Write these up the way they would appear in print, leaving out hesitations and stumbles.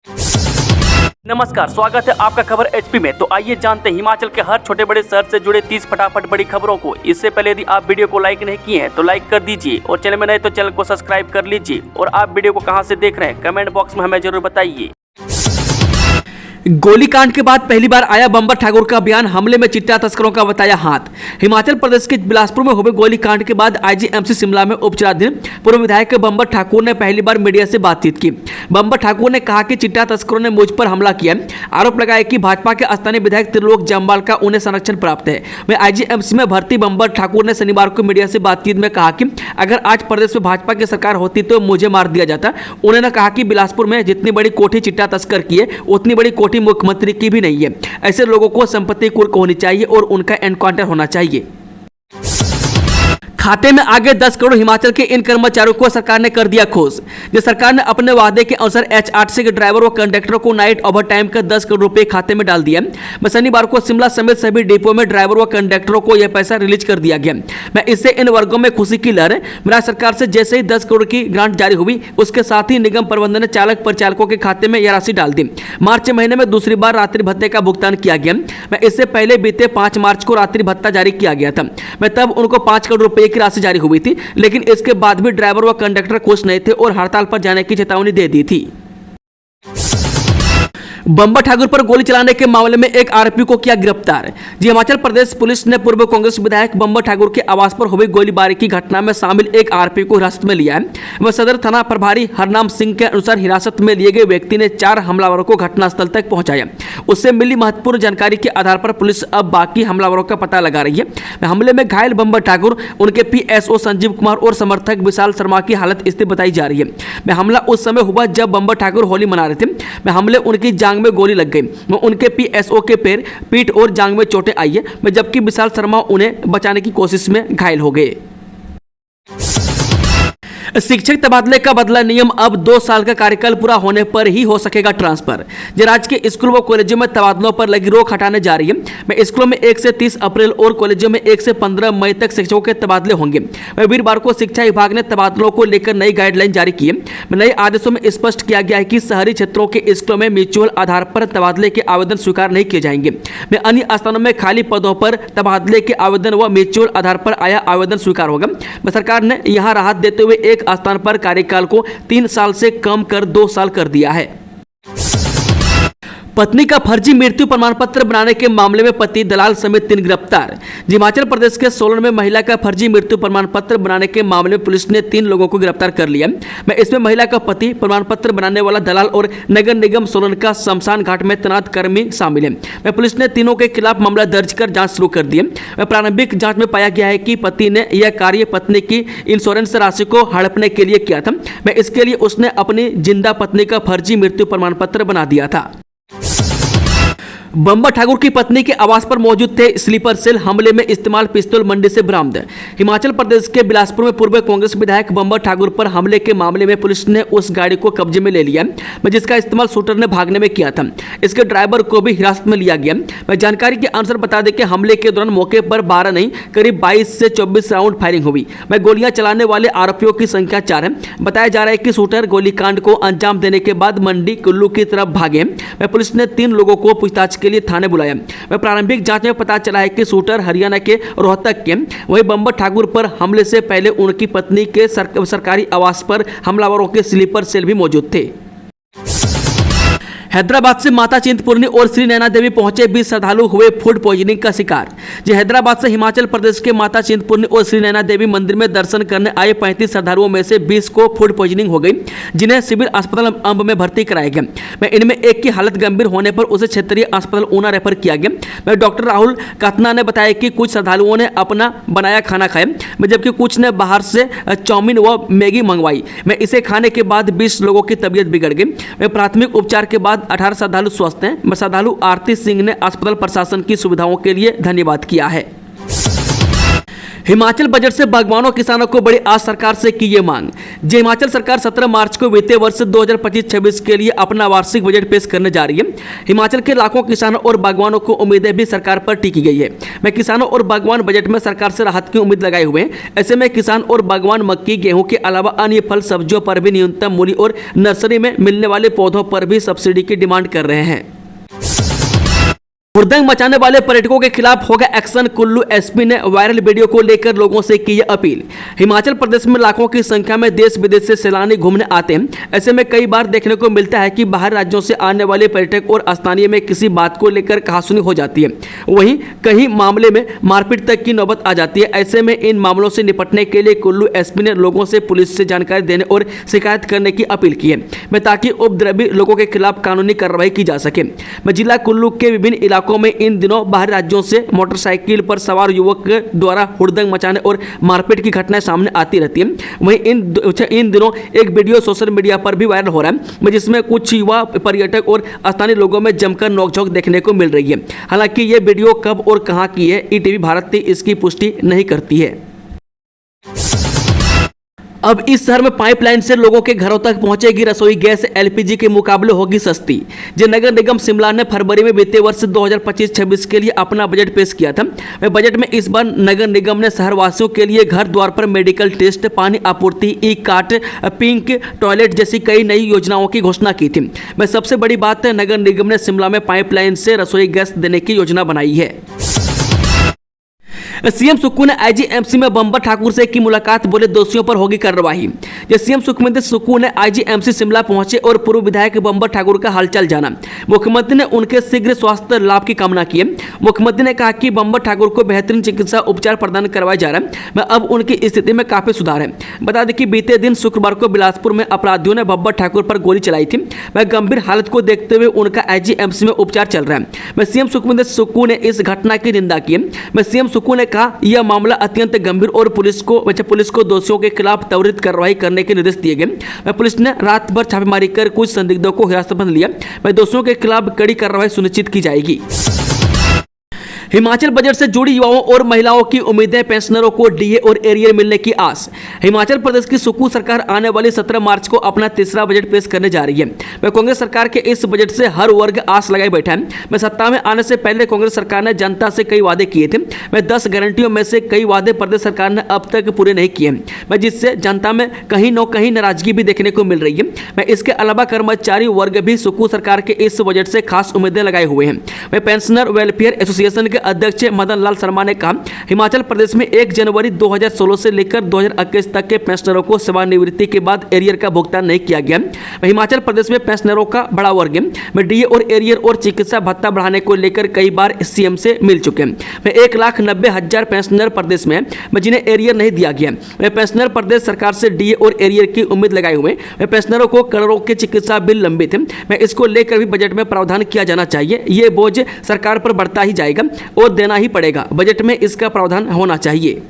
नमस्कार, स्वागत है आपका खबर एचपी में। तो आइए जानते हैं हिमाचल के हर छोटे बड़े शहर से जुड़े 30 फटाफट बड़ी खबरों को। इससे पहले यदि आप वीडियो को लाइक नहीं किए हैं तो लाइक कर दीजिए और चैनल में नए तो चैनल को सब्सक्राइब कर लीजिए। और आप वीडियो को कहां से देख रहे हैं कमेंट बॉक्स में हमें जरूर बताइए। गोलीकांड के बाद पहली बार आया बंबर ठाकुर का बयान, हमले में चिट्टा तस्करों का बताया हाथ। हिमाचल प्रदेश के बिलासपुर में हुए गोलीकांड के बाद आईजीएमसी शिमला में उपचाराधीन पूर्व विधायक बंबर ठाकुर ने पहली बार मीडिया से बातचीत की। बंबर ठाकुर ने कहा कि चिट्टा तस्करों ने मुझ पर हमला किया। आरोप लगाया कि भाजपा के स्थानीय विधायक त्रिलोक जम्वाल का उन्हें संरक्षण प्राप्त है। वह आईजीएमसी में भर्ती बंबर ठाकुर ने शनिवार को मीडिया से बातचीत में कहा कि अगर आज प्रदेश में भाजपा की सरकार होती तो मुझे मार दिया जाता। उन्होंने कहा कि बिलासपुर में जितनी बड़ी कोठी चिट्टा तस्कर की है उतनी बड़ी कोठी मुख्यमंत्री की भी नहीं है। ऐसे लोगों को संपत्ति कुर्क होनी चाहिए और उनका एनकाउंटर होना चाहिए। खाते में आगे 10 करोड़ हिमाचल के इन कर्मचारियों को सरकार ने कर दिया खुश। जो सरकार ने अपने वादे के अनुसार एचआरटीसी के ड्राइवर व कंडक्टरों को नाइट ओवर टाइम का 10 करोड़ रुपए खाते में डाल दिया। मैं शनिवार को शिमला समेत सभी डिपो में ड्राइवर व कंडक्टरों को यह पैसा रिलीज कर दिया गया। मैं इससे इन वर्गों में खुशी की लहर है। मेरा सरकार से जैसे ही 10 करोड़ की ग्रांट जारी हुई उसके साथ ही निगम प्रबंधन ने चालक परिचालकों के खाते में यह राशि डाल दी। मार्च महीने में दूसरी बार रात्रि भत्ते का भुगतान किया गया। मैं इससे पहले बीते 5 मार्च को रात्रि भत्ता जारी किया गया था। मैं तब उनको 5 करोड़ रुपए की राशि जारी हुई थी, लेकिन इसके बाद भी ड्राइवर व कंडक्टर खुश नहीं थे और हड़ताल पर जाने की चेतावनी दे दी थी। बंबर ठाकुर पर गोली चलाने के मामले में एक आरोपी को किया गिरफ्तार। जी हिमाचल प्रदेश पुलिस ने पूर्व कांग्रेस विधायक बंबर ठाकुर के आवास पर हुई गोलीबारी की घटना में शामिल एक आरोपी को हिरासत में लिया है। वह सदर थाना प्रभारी हरनाम सिंह के अनुसार हिरासत में लिए गए व्यक्ति ने 4 हमलावरों को घटनास्थल तक पहुंचाया। उससे मिली महत्वपूर्ण जानकारी के आधार पर पुलिस अब बाकी हमलावरों का पता लगा रही है। हमले में घायल बंबर ठाकुर, उनके पीएसओ संजीव कुमार और समर्थक विशाल शर्मा की हालत स्थिर बताई जा रही है। हमला उस समय हुआ जब बंबर ठाकुर होली मना रहे थे। हमले उनकी जांग में गोली लग गई। उनके पीएसओ के पैर, पीठ और जांग में चोटें आई है, जबकि विशाल शर्मा उन्हें बचाने की कोशिश में घायल हो गए। शिक्षक तबादले का बदला नियम, अब 2 साल का कार्यकाल पूरा होने पर ही हो सकेगा ट्रांसफर। राज्य के स्कूल व कॉलेजों में तबादलों पर लगी रोक हटाने जा रही है। स्कूलों में 1 से 30 अप्रैल और कॉलेजों में 1 से 15 मई तक शिक्षकों के तबादले होंगे। वीरवार को शिक्षा विभाग ने तबादलों को लेकर नई गाइडलाइन जारी की है। नए आदेशों में स्पष्ट किया गया है कि शहरी क्षेत्रों के स्कूलों में म्यूचुअल आधार पर तबादले के आवेदन स्वीकार नहीं किए जाएंगे। अन्य स्थानों में खाली पदों पर तबादले के आवेदन व म्यूचुअल आधार पर आया आवेदन स्वीकार होगा। सरकार ने यहां राहत देते हुए एक स्थान पर कार्यकाल को 3 साल से कम कर 2 साल कर दिया है। पत्नी का फर्जी मृत्यु प्रमाण पत्र बनाने के मामले में पति, दलाल समेत 3 गिरफ्तार। हिमाचल प्रदेश के सोलन में महिला का फर्जी मृत्यु प्रमाण पत्र बनाने के मामले में पुलिस ने 3 लोगों को गिरफ्तार कर लिया। इसमें महिला का पति, प्रमाण पत्र बनाने वाला दलाल और नगर निगम सोलन का शमशान घाट में तैनात कर्मी शामिल है। पुलिस ने तीनों के खिलाफ मामला दर्ज कर जांच शुरू कर दी है। प्रारंभिक जांच में पाया गया है कि पति ने यह कार्य पत्नी की इंश्योरेंस राशि को हड़पने के लिए किया था। इसके लिए उसने अपनी जिंदा पत्नी का फर्जी मृत्यु प्रमाण पत्र बना दिया था। बंबर ठाकुर की पत्नी के आवास पर मौजूद थे स्लीपर सेल, हमले में इस्तेमाल पिस्तौल मंडी से बरामद। हिमाचल प्रदेश के बिलासपुर में पूर्व कांग्रेस विधायक बंबर ठाकुर पर हमले के मामले में पुलिस ने उस गाड़ी को कब्जे में ले लिया जिसका इस्तेमाल शूटर ने भागने में किया था। इसके ड्राइवर को भी हिरासत में लिया गया। जानकारी के अनुसार बता दें कि हमले के दौरान मौके पर 12 नहीं करीब 22 से 24 राउंड फायरिंग हुई। गोलियां चलाने वाले आरोपियों की संख्या 4 है। बताया जा रहा है कि शूटर गोलीकांड को अंजाम देने के बाद मंडी कुल्लू की तरफ भागे। पुलिस ने 3 लोगों को पूछताछ के लिए थाने बुलाया। प्रारंभिक जांच में पता चला है कि शूटर हरियाणा के रोहतक के। वहीं बंबर ठाकुर पर हमले से पहले उनकी पत्नी के सरकारी आवास पर हमलावरों के स्लीपर सेल भी मौजूद थे। हैदराबाद से माता चिंतपूर्णी और श्री नैना देवी पहुंचे 20 श्रद्धालु हुए फूड पॉइजनिंग का शिकार। हैदराबाद से हिमाचल प्रदेश के माता चिंतपूर्णी और श्री नैना देवी मंदिर में दर्शन करने आए 35 श्रद्धालुओं में से 20 को फूड पॉइजनिंग हो गई, जिन्हें सिविल अस्पताल अंब में भर्ती कराया गया। इनमें एक की हालत गंभीर होने पर उसे क्षेत्रीय अस्पताल ऊना रेफर किया गया। डॉक्टर राहुल कातना ने बताया कि कुछ श्रद्धालुओं ने अपना बनाया खाना खाया, जबकि कुछ ने बाहर से चाउमीन व मैगी मंगवाई। इसे खाने के बाद 20 लोगों की तबीयत बिगड़ गई। प्राथमिक उपचार के बाद 18 श्रद्धालु स्वस्थ हैं। श्रद्धालु आरती सिंह ने अस्पताल प्रशासन की सुविधाओं के लिए धन्यवाद किया है। हिमाचल बजट से बागवानों किसानों को बड़ी आज सरकार से की ये मांग। जी हिमाचल सरकार 17 मार्च को वित्तीय वर्ष 2025-26 के लिए अपना वार्षिक बजट पेश करने जा रही है। हिमाचल के लाखों किसानों और बागवानों को उम्मीदें भी सरकार पर टिकी गई है। मैं किसानों और बागवान बजट में सरकार से राहत की उम्मीद लगाए हुए हैं। ऐसे में किसान और बागवान मक्की, गेहूं के अलावा अन्य फल सब्जियों पर भी न्यूनतम मूल्य और नर्सरी में मिलने वाले पौधों पर भी सब्सिडी की डिमांड कर रहे हैं। हुड़दंग मचाने वाले पर्यटकों के खिलाफ होगा एक्शन। कुल्लू एसपी ने वायरल वीडियो को लेकर लोगों से की अपील। हिमाचल प्रदेश में लाखों की संख्या में देश विदेश से सैलानी घूमने आते हैं। ऐसे में कई बार देखने को मिलता है कि बाहर राज्यों से आने वाले पर्यटक और स्थानीय में किसी बात को लेकर कहासुनी हो जाती है। वहीं कई मामले में मारपीट तक की नौबत आ जाती है। ऐसे में इन मामलों से निपटने के लिए कुल्लू एसपी ने लोगों से पुलिस से जानकारी देने और शिकायत करने की अपील की है, ताकि उपद्रवी लोगों के खिलाफ कानूनी कार्रवाई की जा सके। जिला कुल्लू के विभिन्न इलाकों में इन दिनों बाहरी राज्यों से मोटरसाइकिल पर सवार युवक द्वारा हुड़दंग मचाने और मारपीट की घटनाएं सामने आती रहती हैं। वहीं इन दिनों एक वीडियो सोशल मीडिया पर भी वायरल हो रहा है, जिसमें कुछ युवा पर्यटक और स्थानीय लोगों में जमकर नोकझोंक देखने को मिल रही है। हालांकि ये वीडियो कब और कहां की है, ईटीवी भारत इसकी पुष्टि नहीं करती है। अब इस शहर में पाइपलाइन से लोगों के घरों तक पहुंचेगी रसोई गैस। एलपीजी के मुकाबले होगी सस्ती। जो नगर निगम शिमला ने फरवरी में वित्तीय वर्ष 2025-26 के लिए अपना बजट पेश किया था। बजट में इस बार नगर निगम ने शहरवासियों के लिए घर द्वार पर मेडिकल टेस्ट, पानी आपूर्ति, ई कार्ट, पिंक टॉयलेट जैसी कई नई योजनाओं की घोषणा की थी। सबसे बड़ी बात है, नगर निगम ने शिमला में पाइपलाइन से रसोई गैस देने की योजना बनाई है। सीएम सुक्खू ने आईजीएमसी में बंबर ठाकुर से की मुलाकात, बोले दोषियों पर होगी कार्रवाई। सीएम सुखविंदर सुक्खू ने आईजीएमसी शिमला पहुंचे और पूर्व विधायक बंबर ठाकुर का हालचाल जाना। मुख्यमंत्री ने उनके शीघ्र स्वास्थ्य लाभ की कामना की है। मुख्यमंत्री ने कहा कि बंबर ठाकुर को बेहतरीन चिकित्सा उपचार प्रदान करवाया जा रहा है। अब उनकी स्थिति में काफी सुधार है। बता दें कि बीते दिन शुक्रवार को बिलासपुर में अपराधियों ने बंबर ठाकुर पर गोली चलाई थी। गंभीर हालत को देखते हुए उनका आईजीएमसी में उपचार चल रहा है। सीएम सुखविंदर सुक्खू ने इस घटना की निंदा की है। सीएम सुक्खू ने कहा यह मामला अत्यंत गंभीर और पुलिस को दोषियों के खिलाफ त्वरित कार्रवाई करने के निर्देश दिए गए। पुलिस ने रात भर छापेमारी कर कुछ संदिग्धों को हिरासत में लिया। दोषियों के खिलाफ कड़ी कार्रवाई सुनिश्चित की जाएगी। हिमाचल बजट से जुड़ी युवाओं और महिलाओं की उम्मीदें, पेंशनरों को डीए और एरियर मिलने की आस। हिमाचल प्रदेश की सुक्खू सरकार आने वाली 17 मार्च को अपना तीसरा बजट पेश करने जा रही है। कांग्रेस सरकार के इस बजट से हर वर्ग आस लगाए बैठा है। सत्ता में आने से पहले कांग्रेस सरकार ने जनता से कई वादे किए थे। 10 गारंटियों में से कई वादे प्रदेश सरकार ने अब तक पूरे नहीं किए हैं, जिससे जनता में कहीं न कहीं नाराजगी भी देखने को मिल रही है। इसके अलावा कर्मचारी वर्ग भी सुक्खू सरकार के इस बजट से खास उम्मीदें लगाए हुए हैं। पेंशनर वेलफेयर एसोसिएशन के अध्यक्ष मदन लाल शर्मा ने कहा, हिमाचल प्रदेश में 1 जनवरी 2016 से लेकर 2021 तक के पेंशनरों को सेवानिवृत्ति के बाद एरियर का भुगतान नहीं किया गया। हिमाचल प्रदेश में पेंशनरों का बड़ा वर्ग है। डीए और एरियर और चिकित्सा भत्ता बढ़ाने को लेकर कई बार सीएम से मिल चुके हैं। 1,90,000 पेंशनर प्रदेश में जिन्हें एरियर नहीं दिया गया। पेंशनर प्रदेश सरकार से डीए और एरियर की उम्मीद लगाए हुए। पेंशनरों को करोड़ों के चिकित्सा बिल लंबित है। इसको लेकर भी बजट में प्रावधान किया जाना चाहिए। ये बोझ सरकार पर बढ़ता ही जाएगा और देना ही पड़ेगा। बजट में इसका प्रावधान होना चाहिए।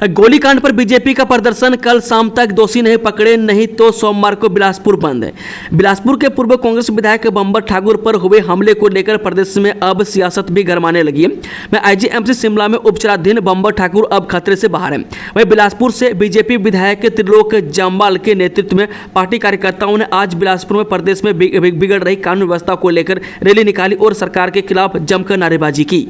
गोलीकांड पर बीजेपी का प्रदर्शन, कल शाम तक दोषी नहीं पकड़े नहीं तो सोमवार को बिलासपुर बंद है। बिलासपुर के पूर्व कांग्रेस विधायक बंबर ठाकुर पर हुए हमले को लेकर प्रदेश में अब सियासत भी गरमाने लगी है। आईजीएमसी शिमला में उपचाराधीन बंबर ठाकुर अब खतरे से बाहर है। वहीं बिलासपुर से बीजेपी विधायक त्रिलोक जामवाल के नेतृत्व में पार्टी कार्यकर्ताओं ने आज बिलासपुर में प्रदेश में बिगड़ रही कानून व्यवस्था को लेकर रैली निकाली और सरकार के खिलाफ जमकर नारेबाजी की।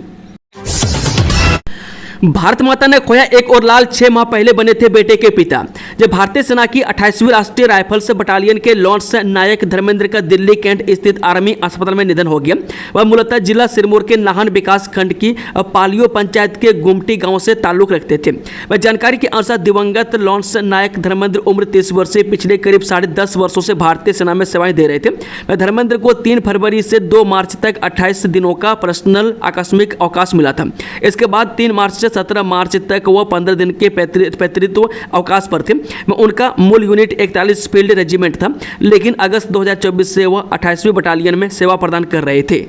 भारत माता ने खोया एक और लाल, 6 माह पहले बने थे बेटे के पिता। जब भारतीय सेना की 28वीं राष्ट्रीय राइफल्स बटालियन के लॉन्स नायक धर्मेंद्र का दिल्ली कैंट स्थित आर्मी अस्पताल में निधन हो गया। वह मूलतः जिला सिरमौर के नाहन विकास खंड की पालियो पंचायत के गुमटी गांव से ताल्लुक रखते थे। वह जानकारी के अनुसार दिवंगत लॉन्स नायक धर्मेंद्र उम्र 30 वर्षीय पिछले करीब 10.5 वर्षों से भारतीय सेना में सेवाएं दे रहे थे। वह धर्मेंद्र को 3 फरवरी से 2 मार्च तक 28 दिनों का पर्सनल आकस्मिक अवकाश मिला था। इसके बाद 3 मार्च से 17 मार्च तक वह 15 दिन के पैतृत्व अवकाश पर थे। उनका मूल यूनिट 41 फील्ड रेजिमेंट था, लेकिन अगस्त 2024 से वह 28वीं बटालियन में सेवा प्रदान कर रहे थे।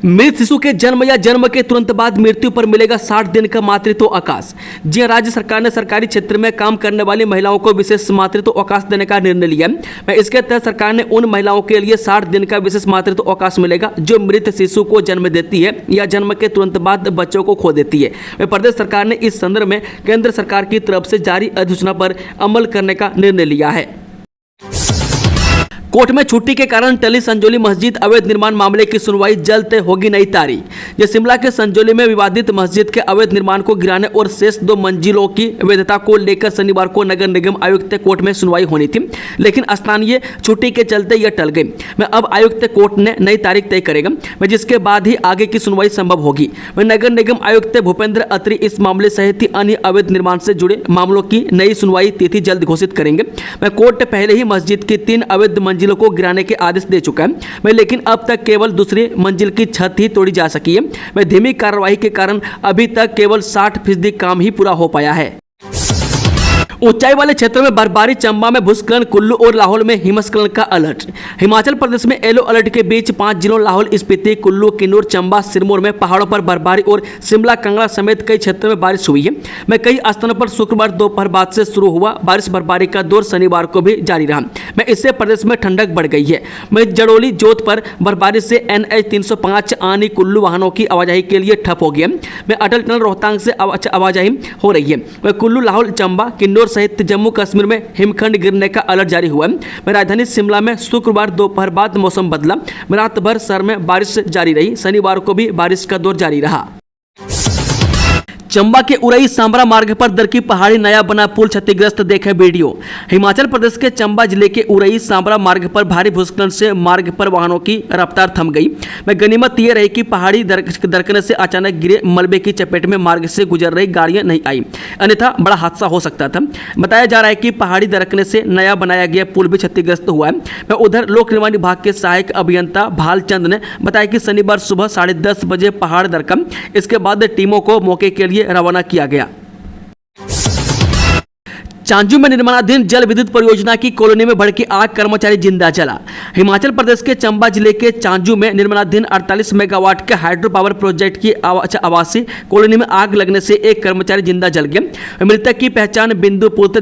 मृत शिशु के जन्म या जन्म के तुरंत बाद मृत्यु पर मिलेगा 60 दिन का मातृत्व अवकाश। जी हां, राज्य सरकार ने सरकारी क्षेत्र में काम करने वाली महिलाओं को विशेष मातृत्व अवकाश देने का निर्णय लिया है। इसके तहत सरकार ने उन महिलाओं के लिए 60 दिन का विशेष मातृत्व अवकाश मिलेगा जो मृत शिशु को जन्म देती है या जन्म के तुरंत बाद बच्चों को खो देती है। प्रदेश सरकार ने इस संदर्भ में केंद्र सरकार की तरफ से जारी अधिसूचना पर अमल करने का निर्णय लिया है। कोर्ट में छुट्टी के कारण टली संजौली मस्जिद अवैध निर्माण मामले की सुनवाई जल्द होगी नई तारीख। यह शिमला के संजौली में विवादित मस्जिद के अवैध निर्माण को गिराने और शेष 2 मंजिलों की वैधता को लेकर शनिवार को नगर निगम आयुक्त कोर्ट में सुनवाई होनी थी, लेकिन स्थानीय छुट्टी के चलते यह टल गई। अब आयुक्त कोर्ट ने नई तारीख तय करेगा जिसके बाद ही आगे की सुनवाई संभव होगी। नगर निगम आयुक्त भूपेंद्र अत्री इस मामले सहित अन्य अवैध निर्माण से जुड़े मामलों की नई सुनवाई तिथि जल्द घोषित करेंगे। कोर्ट पहले ही मस्जिद की 3 अवैध मंजिलों को गिराने के आदेश दे चुका है, लेकिन अब तक केवल दूसरी मंजिल की छत ही तोड़ी जा सकी है। धीमी कार्रवाई के कारण अभी तक केवल 60% काम ही पूरा हो पाया है। ऊंचाई वाले क्षेत्रों में बर्फबारी, चंबा में भूस्खलन, कुल्लू और लाहौल में हिमस्खलन का अलर्ट। हिमाचल प्रदेश में येलो अलर्ट के बीच 5 जिलों लाहौल स्पीति, कुल्लू, किन्नौर, चंबा, सिरमौर में पहाड़ों पर बर्फबारी और शिमला, कांगड़ा समेत कई क्षेत्रों में बारिश हुई है। कई स्थानों पर शुक्रवार दोपहर बाद से शुरू हुआ बारिश बर्फबारी का दौर शनिवार को भी जारी रहा। इससे प्रदेश में ठंडक बढ़ गई है। जड़ोली जोत पर बर्फबारी से NH 305 आनी कुल्लू वाहनों की आवाजाही के लिए ठप हो गया। अटल टनल रोहतांग से आवाजाही हो रही है। कुल्लू, लाहौल, चंबा, किन्नौर सहित जम्मू कश्मीर में हिमखंड गिरने का अलर्ट जारी हुआ है। राजधानी शिमला में शुक्रवार दोपहर बाद मौसम बदला। रात भर शहर में बारिश जारी रही। शनिवार को भी बारिश का दौर जारी रहा। चंबा के उरई सांबरा मार्ग पर दरकी पहाड़ी नया बना पुल क्षतिग्रस्त, देखें वीडियो। हिमाचल प्रदेश के चंबा जिले के उरई सांबरा मार्ग पर भारी भूस्खलन से मार्ग पर वाहनों की रफ्तार थम गई। गनीमत यह रही कि पहाड़ी दरकने से अचानक गिरे मलबे की चपेट में मार्ग से गुजर रही गाड़ियां नहीं आई, अन्यथा बड़ा हादसा हो सकता था। बताया जा रहा है कि पहाड़ी दरकने से नया बनाया गया पुल भी क्षतिग्रस्त हुआ है। उधर लोक निर्माण विभाग के सहायक अभियंता भालचंद ने बताया कि शनिवार सुबह 10:30 बजे पहाड़ दरका। इसके बाद टीमों को मौके के लिए रवाना किया गया। चांजू में निर्माणाधीन जल विद्युत परियोजना की कॉलोनी में भड़की आग, कर्मचारी जिंदा जला। हिमाचल प्रदेश के चंबा जिले के चांजू में निर्माणाधीन 48 मेगावाट के हाइड्रो पावर प्रोजेक्ट की आवासीय कॉलोनी में आग लगने से एक कर्मचारी जिंदा जल गया। मृतक की पहचान बिंदु पुत्र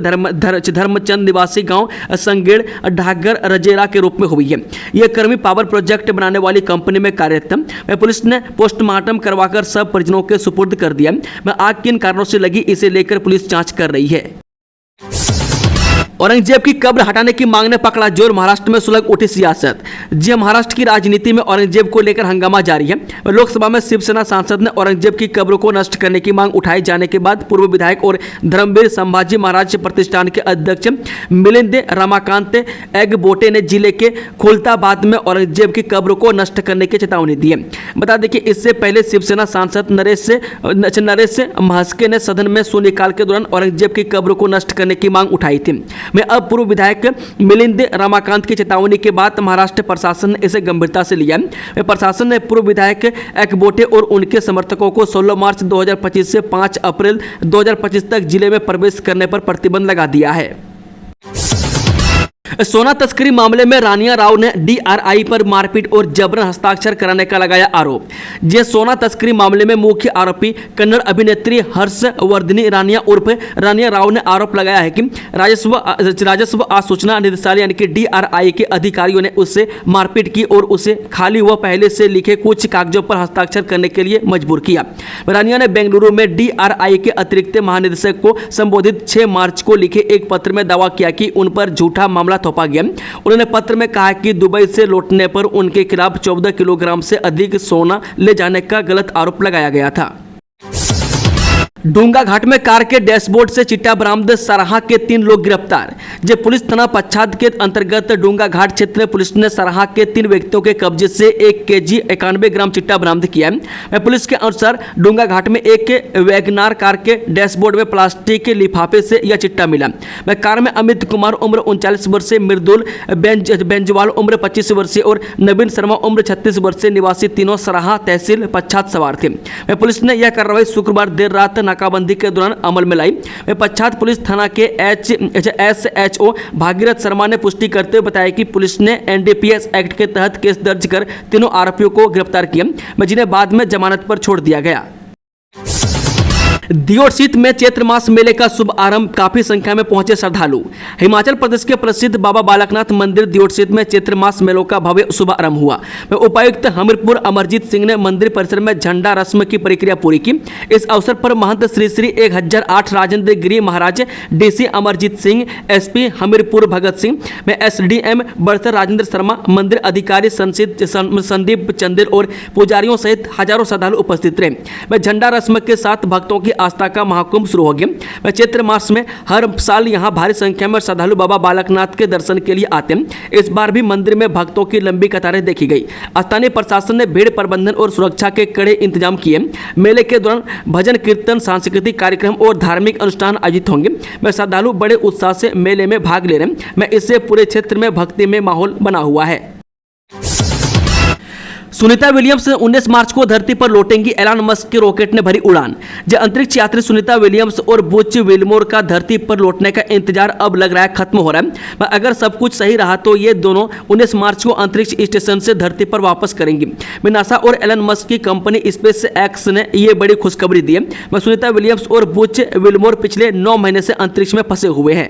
धर्मचंद निवासी गांव संगेड़ ढागर रजेरा के रूप में हुई है। यह कर्मी पावर प्रोजेक्ट बनाने वाली कंपनी में कार्यरत है। पुलिस ने पोस्टमार्टम करवाकर सब परिजनों के सुपुर्द कर दिया। आग किन कारणों से लगी, इसे लेकर पुलिस जांच कर रही है। औरंगजेब की कब्र हटाने की मांग ने पकड़ा जोर, महाराष्ट्र में सुलग उठी सियासत। जी महाराष्ट्र की राजनीति में औरंगजेब को लेकर हंगामा जारी है। लोकसभा में शिवसेना सांसद ने औरंगजेब की कब्र को नष्ट करने की मांग उठाए जाने के बाद पूर्व विधायक और धर्मवीर संभाजी महाराज प्रतिष्ठान के अध्यक्ष मिलिंद रमाकांत एगबोटे ने जिले के खुलताबाद में औरंगजेब की कब्र को नष्ट करने की चेतावनी दी है। बता दें कि इससे पहले शिवसेना सांसद नरेश महस्के ने सदन में शून्यकाल के दौरान औरंगजेब की कब्र को नष्ट करने की मांग उठाई थी। अब पूर्व विधायक मिलिंद रमाकांत की चेतावनी के बाद महाराष्ट्र प्रशासन ने इसे गंभीरता से लिया। प्रशासन ने पूर्व विधायक एकबोटे और उनके समर्थकों को 16 मार्च 2025 से 5 अप्रैल 2025 तक जिले में प्रवेश करने पर प्रतिबंध लगा दिया है। सोना तस्करी मामले में रानिया राव ने DRI पर मारपीट और जबरन हस्ताक्षर कराने का लगाया आरोप। जे सोना तस्करी मामले में मुख्य आरोपी कन्नड़ अभिनेत्री हर्षवर्धनी रानिया उर्फ रानिया राव ने आरोप लगाया है कि राजस्व आसूचना निदेशालय यानी कि DRI के अधिकारियों ने उससे मारपीट की और उसे खाली व पहले से लिखे कुछ कागजों पर हस्ताक्षर करने के लिए मजबूर किया। रानिया ने बेंगलुरु में DRI के अतिरिक्त महानिदेशक को संबोधित 6 मार्च को लिखे एक पत्र में दावा किया कि उन पर झूठा मामला थोपा गया। उन्होंने पत्र में कहा कि दुबई से लौटने पर उनके खिलाफ 14 किलोग्राम से अधिक सोना ले जाने का गलत आरोप लगाया गया था। डूंगा घाट में कार के डैशबोर्ड से चिट्टा बरामद, सराहा के 3 लोग गिरफ्तार। जब पुलिस थाना पच्छाद के अंतर्गत डूंगा घाट क्षेत्र में पुलिस ने सराहा के 3 व्यक्तियों के कब्जे से 1 kg 91 ग्राम चिट्टा बरामद किया है। पुलिस के अनुसार डूंगा घाट में एक वैगनार कार के डैशबोर्ड में प्लास्टिक के लिफाफे से यह चिट्टा मिला। कार में अमित कुमार उम्र 39 वर्षीय, मृदुल बेंजवाल उम्र 25 वर्षीय और नवीन शर्मा उम्र 36 वर्षीय निवासी तीनों सराहा तहसील पच्छाद सवार थे। पुलिस ने यह कार्रवाई शुक्रवार देर रात नाकाबंदी के दौरान अमल में लाई। पच्छाद पुलिस थाना के SHO भागीरथ शर्मा ने पुष्टि करते हुए बताया कि पुलिस ने NDPS एक्ट के तहत केस दर्ज कर तीनों आरोपियों को गिरफ्तार किया, जिन्हें बाद में जमानत पर छोड़ दिया गया। दियोटसित में चैत्र मास मेले का शुभ आरंभ, काफी संख्या में पहुंचे श्रद्धालु। हिमाचल प्रदेश के प्रसिद्ध बाबा बालकनाथ मंदिर दियोटसित में चैत्र मास मेलों का भव्य शुभ आरंभ हुआ। उपायुक्त हमीरपुर अमरजीत सिंह ने मंदिर परिसर में झंडा रस्म की प्रक्रिया पूरी की। इस अवसर पर महंत श्री श्री 1008 राजेंद्र गिरी महाराज, DC अमरजीत सिंह, SP हमीरपुर भगत सिंह में SDM बड़सर राजेंद्र शर्मा, मंदिर अधिकारी संदीप चंदेल और पुजारियों सहित हजारों श्रद्धालु उपस्थित रहे। झंडा रस्म के साथ भक्तों की आस्था का महाकुंभ शुरू हो गया। चैत्र मास में हर साल यहां भारी संख्या में श्रद्धालु बाबा बालकनाथ के दर्शन के लिए आते हैं। इस बार भी मंदिर में भक्तों की लंबी कतारें देखी गई। स्थानीय प्रशासन ने भीड़ प्रबंधन और सुरक्षा के कड़े इंतजाम किए। मेले के दौरान भजन कीर्तन, सांस्कृतिक कार्यक्रम और धार्मिक अनुष्ठान आयोजित होंगे। श्रद्धालु बड़े उत्साह से मेले में भाग ले रहे हैं। इससे पूरे क्षेत्र में भक्ति में माहौल बना हुआ है। सुनीता विलियम्स 19 मार्च को धरती पर लौटेंगी, एलन मस्क के रॉकेट ने भरी उड़ान। जो अंतरिक्ष यात्री सुनीता विलियम्स और बुच विल्मोर का धरती पर लौटने का इंतजार अब लग रहा है खत्म हो रहा है। अगर सब कुछ सही रहा तो ये दोनों 19 मार्च को अंतरिक्ष स्टेशन से धरती पर वापस करेंगी। नासा और एलन मस्क की कंपनी स्पेस एक्स ने ये बड़ी खुशखबरी दी है। सुनीता विलियम्स और बुच विल्मोर पिछले 9 महीने से अंतरिक्ष में फंसे हुए हैं।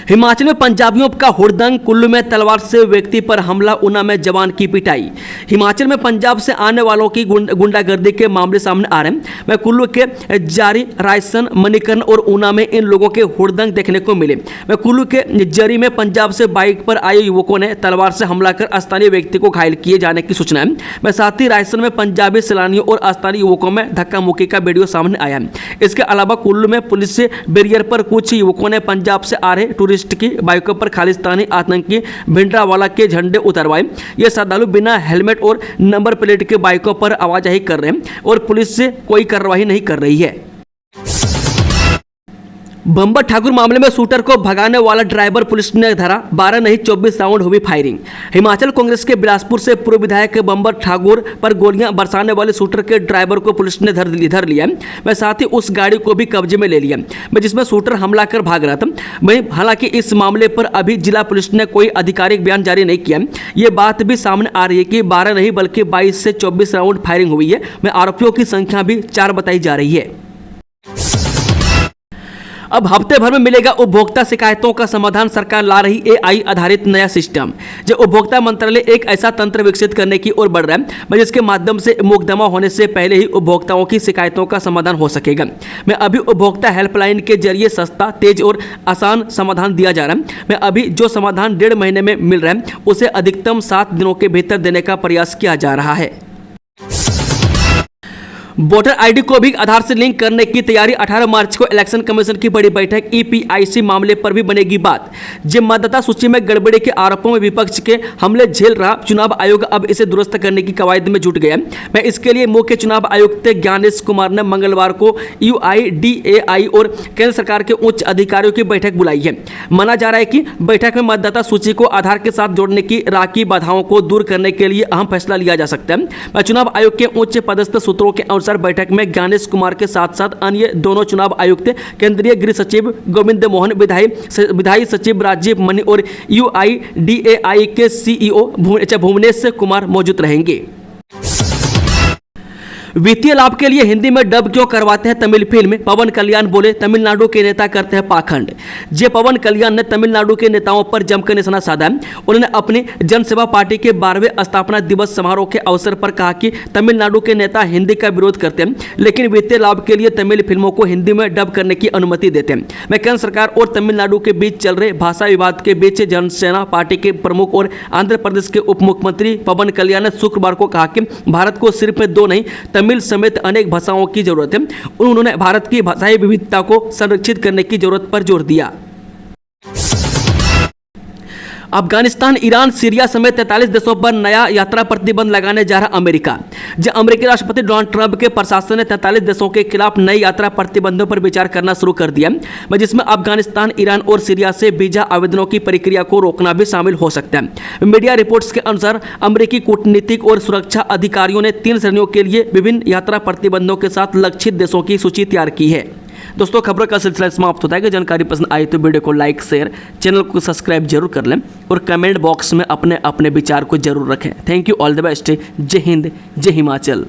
हिमाचल में पंजाबियों का हुड़दंग, कुल्लू में तलवार से व्यक्ति पर हमला, ऊना में जवान की पिटाई। हिमाचल में पंजाब से आने वालों की गुंडागर्दी के मामले सामने आ रहे हैं। कुल्लू के जारी, रायसन, मणिकर्ण और ऊना में इन लोगों के हुड़दंग देखने को मिले। कुल्लू के जरी में पंजाब से बाइक पर आए युवकों ने तलवार से हमला कर स्थानीय व्यक्ति को घायल किए जाने की सूचना है। साथ ही रायसन में पंजाबी सैलानियों और स्थानीय युवकों में धक्का मुक्की का वीडियो सामने आया है। इसके अलावा कुल्लू में पुलिस से बैरियर पर कुछ युवकों ने पंजाब से आ रहे टूरिस्ट की बाइकों पर खालिस्तानी आतंकी भिंडरावाला के झंडे उतरवाए। ये श्रद्धालु बिना हेलमेट और नंबर प्लेट के बाइकों पर आवाजाही कर रहे हैं और पुलिस से कोई कार्रवाई नहीं कर रही है। बम्बर ठाकुर मामले में शूटर को भगाने वाला ड्राइवर पुलिस ने धरा, 12 नहीं 24 राउंड हुई फायरिंग। हिमाचल कांग्रेस के बिलासपुर से पूर्व विधायक बम्बर ठाकुर पर गोलियां बरसाने वाले शूटर के ड्राइवर को पुलिस ने धर लिया। वह साथ ही उस गाड़ी को भी कब्जे में ले लिया जिसमें शूटर हमला कर भाग रहा था। वहीं हालांकि इस मामले पर अभी जिला पुलिस ने कोई आधिकारिक बयान जारी नहीं किया। ये बात भी सामने आ रही है कि 12 नहीं बल्कि 22 से 24 राउंड फायरिंग हुई है। आरोपियों की संख्या भी 4 बताई जा रही है। अब हफ्ते भर में मिलेगा उपभोक्ता शिकायतों का समाधान, सरकार ला रही AI आधारित नया सिस्टम। जो उपभोक्ता मंत्रालय एक ऐसा तंत्र विकसित करने की ओर बढ़ रहा है जिसके माध्यम से मुकदमा होने से पहले ही उपभोक्ताओं की शिकायतों का समाधान हो सकेगा। अभी उपभोक्ता हेल्पलाइन के जरिए सस्ता, तेज और आसान समाधान दिया जा रहा है। अभी जो समाधान 1.5 महीने में मिल रहा है उसे अधिकतम 7 दिनों के भीतर देने का प्रयास किया जा रहा है। वोटर आईडी को भी आधार से लिंक करने की तैयारी, 18 मार्च को इलेक्शन कमीशन की बड़ी बैठक। EPIC मामले पर भी बनेगी बात। जिन मतदाता सूची में गड़बड़ी के आरोपों में विपक्ष के हमले झेल रहा चुनाव आयोग अब इसे दुरुस्त करने की कवायद में जुट गया। इसके लिए मुख्य चुनाव आयुक्त ज्ञानेश कुमार ने मंगलवार को UIDAI और केंद्र सरकार के उच्च अधिकारियों की बैठक बुलाई है। माना जा रहा है कि बैठक में मतदाता सूची को आधार के साथ जोड़ने की राखी बाधाओं को दूर करने के लिए अहम फैसला लिया जा सकता है। चुनाव आयोग के उच्च पदस्थ सूत्रों के अनुसार बैठक में ज्ञानेश कुमार के साथ साथ अन्य दोनों चुनाव आयुक्त, केंद्रीय गृह सचिव गोविंद मोहन, विधायी सचिव राजीव मनी और UIDAI के CEO भुवनेश कुमार मौजूद रहेंगे। वित्तीय लाभ के लिए हिंदी में डब क्यों करवाते हैं तमिल फिल्म, पवन कल्याण बोले तमिलनाडु के नेता करते हैं पाखंड। जे पवन कल्याण ने तमिलनाडु के नेताओं पर जमकर निशाना साधा। उन्होंने अपनी जनसेवा पार्टी के 12वें स्थापना दिवस समारोह के अवसर पर कहा कि तमिलनाडु के नेता हिंदी का विरोध करते हैं लेकिन वित्तीय लाभ के लिए तमिल फिल्मों को हिंदी में डब करने की अनुमति देते हैं। केंद्र सरकार और तमिलनाडु के बीच चल रहे भाषा विवाद के बीच जनसेना पार्टी के प्रमुख और आंध्र प्रदेश के उप मुख्यमंत्री पवन कल्याण ने शुक्रवार को कहा कि भारत को सिर्फ 2 नहीं तमिल समेत अनेक भाषाओं की जरूरत है। उन्होंने भारत की भाषाई विविधता को संरक्षित करने की जरूरत पर जोर दिया। अफगानिस्तान, ईरान, सीरिया समेत 43 देशों पर नया यात्रा प्रतिबंध लगाने जा रहा अमेरिका। अमेरिकी राष्ट्रपति डोनाल्ड ट्रंप के प्रशासन ने 43 देशों के खिलाफ नई यात्रा प्रतिबंधों पर विचार करना शुरू कर दिया, जिसमें अफगानिस्तान, ईरान और सीरिया से वीजा आवेदनों की प्रक्रिया को रोकना भी शामिल हो सकता है। मीडिया रिपोर्ट्स के अनुसार अमेरिकी कूटनीतिक और सुरक्षा अधिकारियों ने 3 श्रेणियों के लिए विभिन्न यात्रा प्रतिबंधों के साथ लक्षित देशों की सूची तैयार की है। दोस्तों, खबरों का सिलसिला समाप्त होता है कि जानकारी पसंद आई तो वीडियो को लाइक, शेयर, चैनल को सब्सक्राइब जरूर कर लें और कमेंट बॉक्स में अपने अपने विचार को जरूर रखें। Thank you, all the best. जय हिंद, जय हिमाचल।